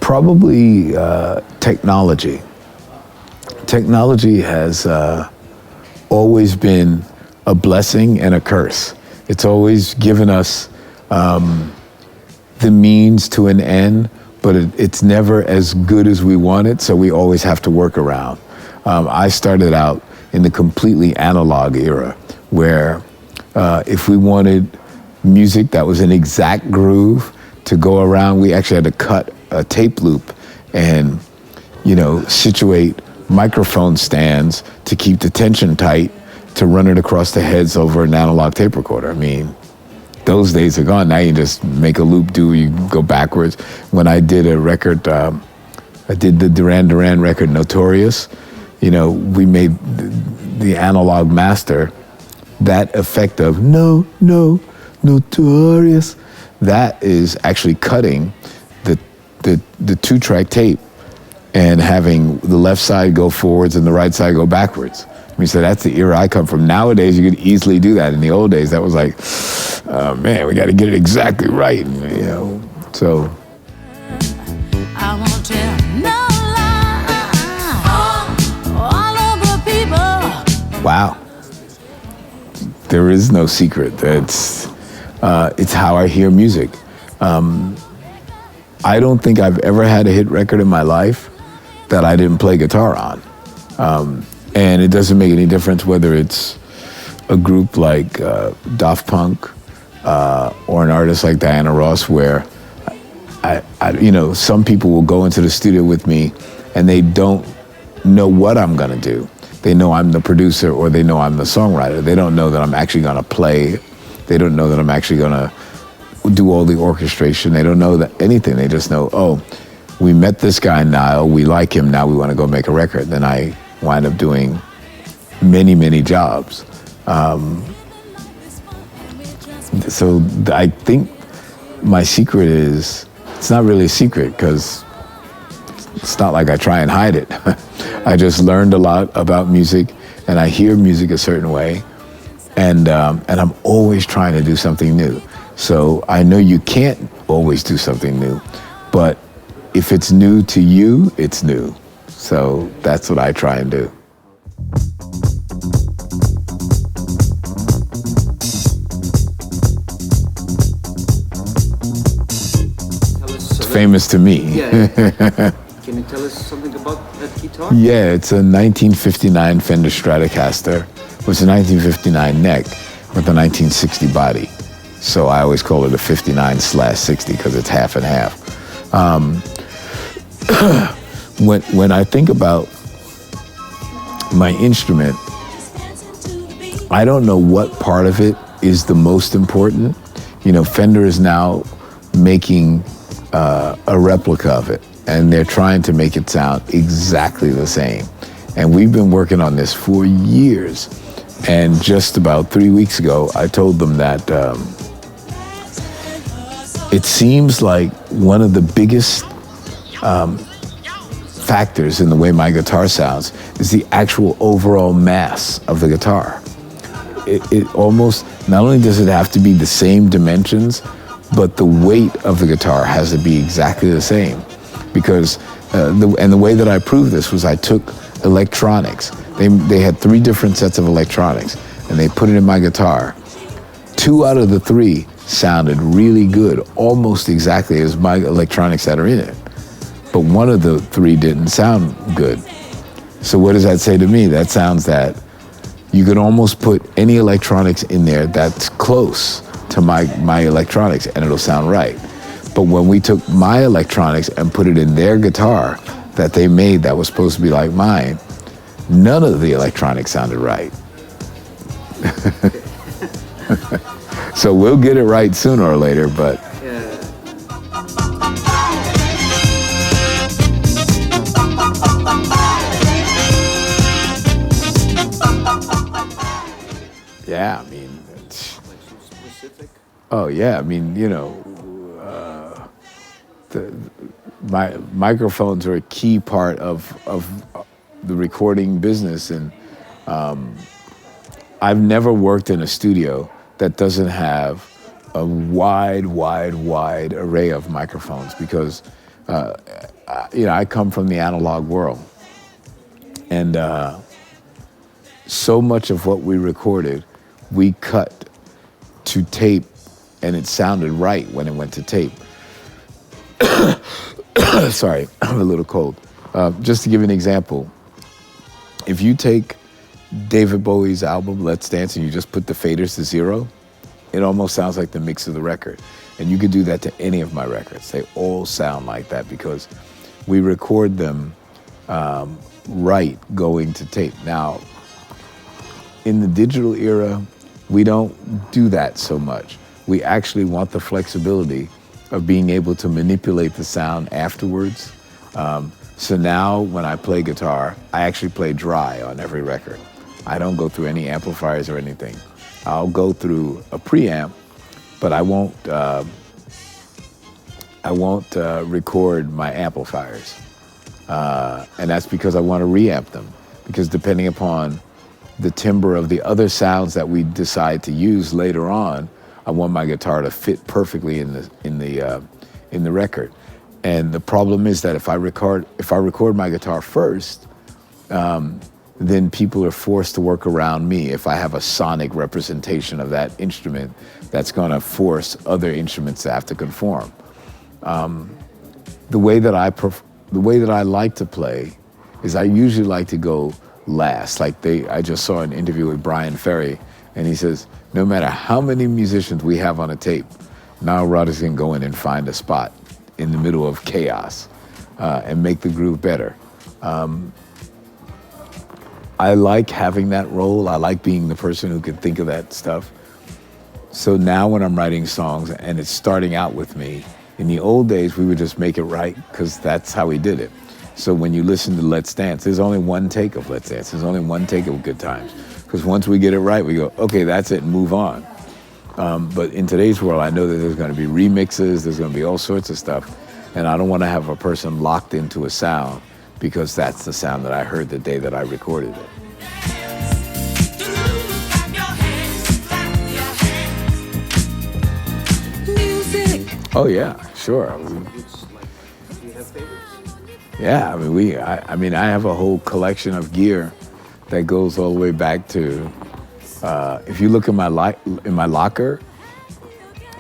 Probably technology. Technology has always been a blessing and a curse. It's always given us the means to an end, but it's never as good as we want it, so we always have to work around. I started out in the completely analog era, where if we wanted music that was an exact groove to go around, we actually had to cut a tape loop and, situate microphone stands to keep the tension tight to run it across the heads over an analog tape recorder. I mean, those days are gone. Now you just make a loop, you go backwards. When I did a record, I did the Duran Duran record, Notorious, we made the analog master, that effect of no, Notorious, that is actually cutting the two-track tape and having the left side go forwards and the right side go backwards. I mean, so that's the era I come from. Nowadays, you could easily do that. In the old days, that was like, man, we got to get it exactly right, so. I won't tell no lie. All of the people. Wow. There is no secret. It's how I hear music. I don't think I've ever had a hit record in my life that I didn't play guitar on. And it doesn't make any difference whether it's a group like Daft Punk or an artist like Diana Ross, where some people will go into the studio with me and they don't know what I'm gonna do. They know I'm the producer or they know I'm the songwriter. They don't know that I'm actually gonna play. They don't know that I'm actually gonna do all the orchestration. They don't know that anything. They just know, oh, we met this guy, Nile, we like him, now we wanna go make a record. Then I wind up doing many, many jobs. So I think my secret is, it's not really a secret because it's not like I try and hide it. I just learned a lot about music and I hear music a certain way and I'm always trying to do something new. So I know you can't always do something new, but if it's new to you, it's new. So that's what I try and do. It's famous to me. Yeah. Can you tell us something about that guitar? Yeah, it's a 1959 Fender Stratocaster. It was a 1959 neck with a 1960 body. So I always call it a 59/60 because it's half and half. When I think about my instrument, I don't know what part of it is the most important. Fender is now making a replica of it, and they're trying to make it sound exactly the same. And we've been working on this for years. And just about 3 weeks ago, I told them that it seems like one of the biggest factors in the way my guitar sounds is the actual overall mass of the guitar. It almost, not only does it have to be the same dimensions, but the weight of the guitar has to be exactly the same. Because, the way that I proved this was I took electronics. They had 3 different sets of electronics, and they put it in my guitar. 2 out of the 3 sounded really good, almost exactly as my electronics that are in it. But 1 of the 3 didn't sound good. So what does that say to me? That sounds that you can almost put any electronics in there that's close to my electronics and it'll sound right. But when we took my electronics and put it in their guitar that they made that was supposed to be like mine, none of the electronics sounded right. So we'll get it right sooner or later, but yeah, I mean, it's, specific? Oh yeah, I mean, my microphones are a key part of the recording business, and I've never worked in a studio that doesn't have a wide array of microphones because, I come from the analog world. And so much of what we recorded, we cut to tape, and it sounded right when it went to tape. Sorry, I'm a little cold. Just to give you an example, if you take David Bowie's album, Let's Dance, and you just put the faders to 0, it almost sounds like the mix of the record. And you could do that to any of my records. They all sound like that because we record them right going to tape. Now, in the digital era, we don't do that so much. We actually want the flexibility of being able to manipulate the sound afterwards. So now when I play guitar, I actually play dry on every record. I don't go through any amplifiers or anything. I'll go through a preamp, but I won't record my amplifiers. And that's because I want to reamp them. Because depending upon the timbre of the other sounds that we decide to use later on, I want my guitar to fit perfectly in the record. And the problem is that if I record my guitar first, then people are forced to work around me. If I have a sonic representation of that instrument, that's going to force other instruments to have to conform. The way that I like to play is I usually like to go last. I just saw an interview with Brian Ferry, and he says, no matter how many musicians we have on a tape, Nile Rodgers can go in and find a spot in the middle of chaos and make the groove better. I like having that role. I like being the person who can think of that stuff. So now when I'm writing songs and it's starting out with me, in the old days, we would just make it right because that's how we did it. So when you listen to Let's Dance, there's only one take of Let's Dance. There's only one take of Good Times. Because once we get it right, we go, okay, that's it, and move on. But in today's world, I know that there's going to be remixes, there's going to be all sorts of stuff, and I don't want to have a person locked into a sound because that's the sound that I heard the day that I recorded it. Oh yeah, sure. Yeah, I mean, I have a whole collection of gear that goes all the way back to. If you look in my locker,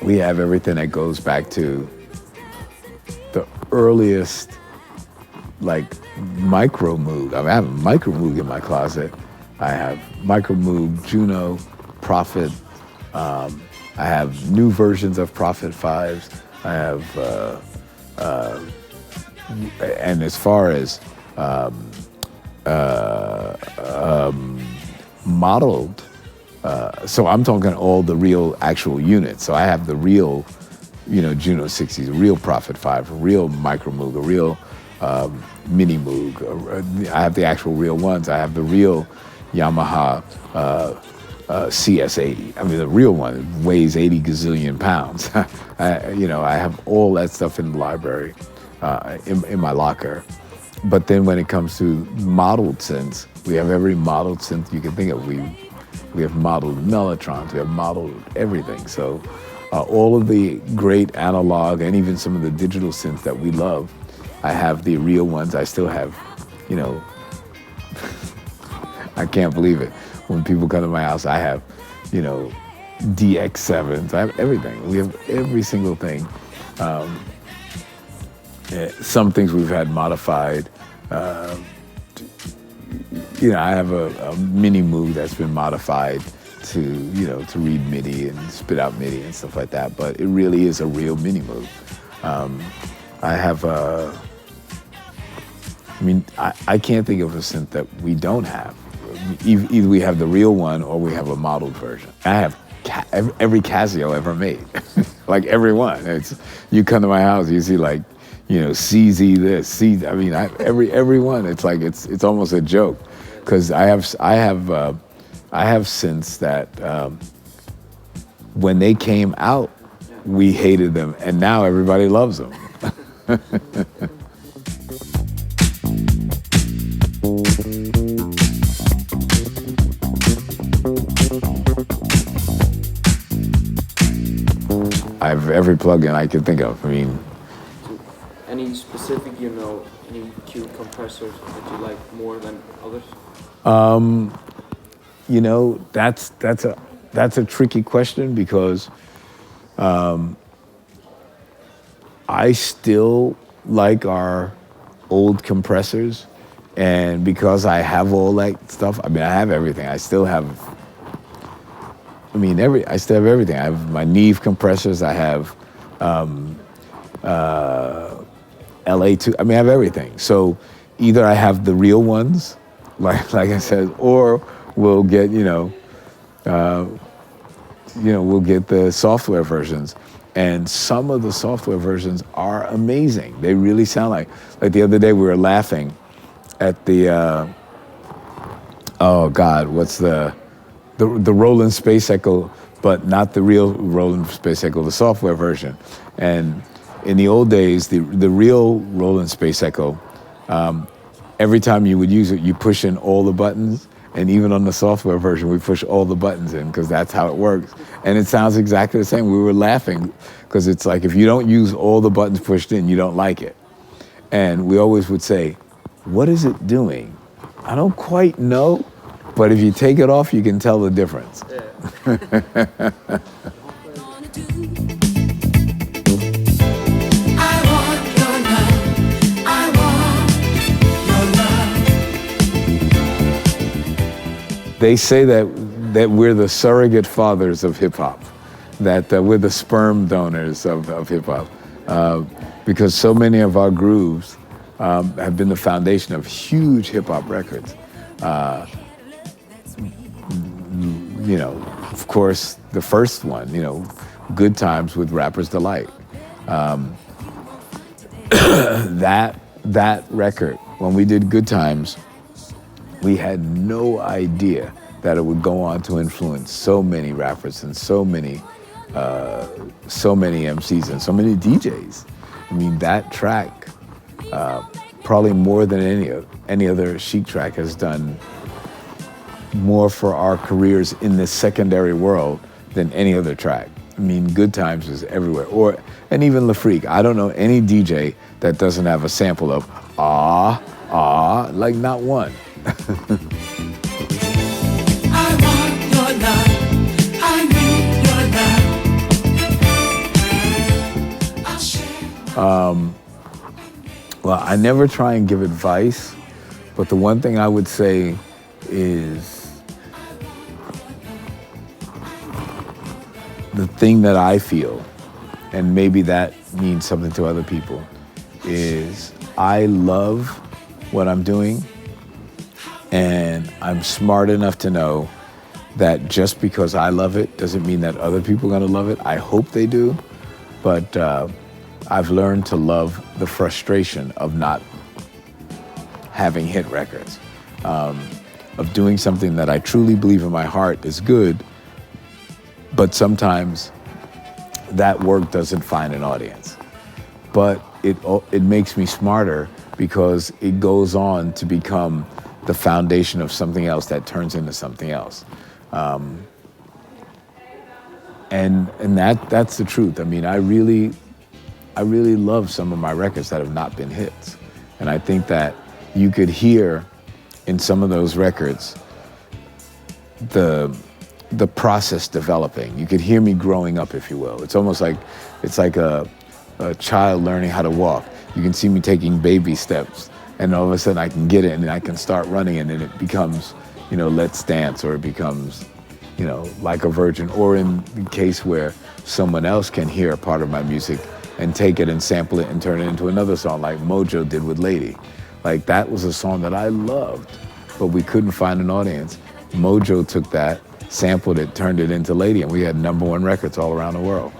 we have everything that goes back to the earliest, micro Moog. I have a micro Moog in my closet. I have micro Moog, Juno, Prophet. I have new versions of Prophet 5s. I have, and as far as modeled, so I'm talking all the real actual units. So I have the real, Juno 60s, a real Prophet 5, a real Micro Moog, a real Mini Moog. I have the actual real ones. I have the real Yamaha CS80. I mean, the real one weighs 80 gazillion pounds. I have all that stuff in the library, in my locker. But then when it comes to modeled synths, we have every modeled synth you can think of. We have modeled Mellotrons, we have modeled everything. So all of the great analog and even some of the digital synths that we love, I have the real ones. I still have, I can't believe it. When people come to my house, I have, DX7s. I have everything. We have every single thing. Some things we've had modified. I have a Mini Moog that's been modified to read MIDI and spit out MIDI and stuff like that. But it really is a real Mini Moog. I have I can't think of a synth that we don't have. Either we have the real one or we have a modeled version. I have every Casio ever made, like every one. You come to my house, you see CZ this, CZ. I mean, every one. It's like it's almost a joke, because I have synths that when they came out, we hated them, and now everybody loves them. have every plugin I can think of. I mean, So any specific, any EQ compressors that you like more than others? That's a tricky question because I still like our old compressors, and because I have all that stuff, I mean, I have everything. I still have everything. I have my Neve compressors. I have LA2. I mean, I have everything. So either I have the real ones, like I said, or we'll get we'll get the software versions. And some of the software versions are amazing. They really sound like the other day we were laughing at the what's the Roland Space Echo, but not the real Roland Space Echo, the software version. And in the old days, the real Roland Space Echo, every time you would use it, you push in all the buttons. And even on the software version, we push all the buttons in because that's how it works. And it sounds exactly the same. We were laughing because it's like if you don't use all the buttons pushed in, you don't like it. And we always would say, what is it doing? I don't quite know, but if you take it off, you can tell the difference. Yeah. They say that we're the surrogate fathers of hip hop, that we're the sperm donors of hip hop, because so many of our grooves have been the foundation of huge hip hop records. Of course, the first one, Good Times with Rapper's Delight. That record, when we did Good Times, we had no idea that it would go on to influence so many rappers and so many MCs and so many DJs. I mean, that track, probably more than any other Chic track, has done more for our careers in the secondary world than any other track. I mean, Good Times is everywhere. And even LaFreak. I don't know any DJ that doesn't have a sample of like not one. I want your love. I need your love. I'll share. Well, I never try and give advice, but the one thing I would say is the thing that I feel, and maybe that means something to other people, is I love what I'm doing. And I'm smart enough to know that just because I love it doesn't mean that other people are going to love it. I hope they do. But I've learned to love the frustration of not having hit records, of doing something that I truly believe in my heart is good, but sometimes that work doesn't find an audience. But it makes me smarter because it goes on to become the foundation of something else that turns into something else. And that's the truth. I mean, I really love some of my records that have not been hits. And I think that you could hear in some of those records the process developing. You could hear me growing up, if you will. It's almost like a child learning how to walk. You can see me taking baby steps, and all of a sudden I can get it and I can start running, and then it becomes, Let's Dance, or it becomes, Like a Virgin, or in the case where someone else can hear a part of my music and take it and sample it and turn it into another song, like Mojo did with Lady. Like, that was a song that I loved, but we couldn't find an audience. Mojo took that, sampled it, turned it into Lady, and we had #1 records all around the world.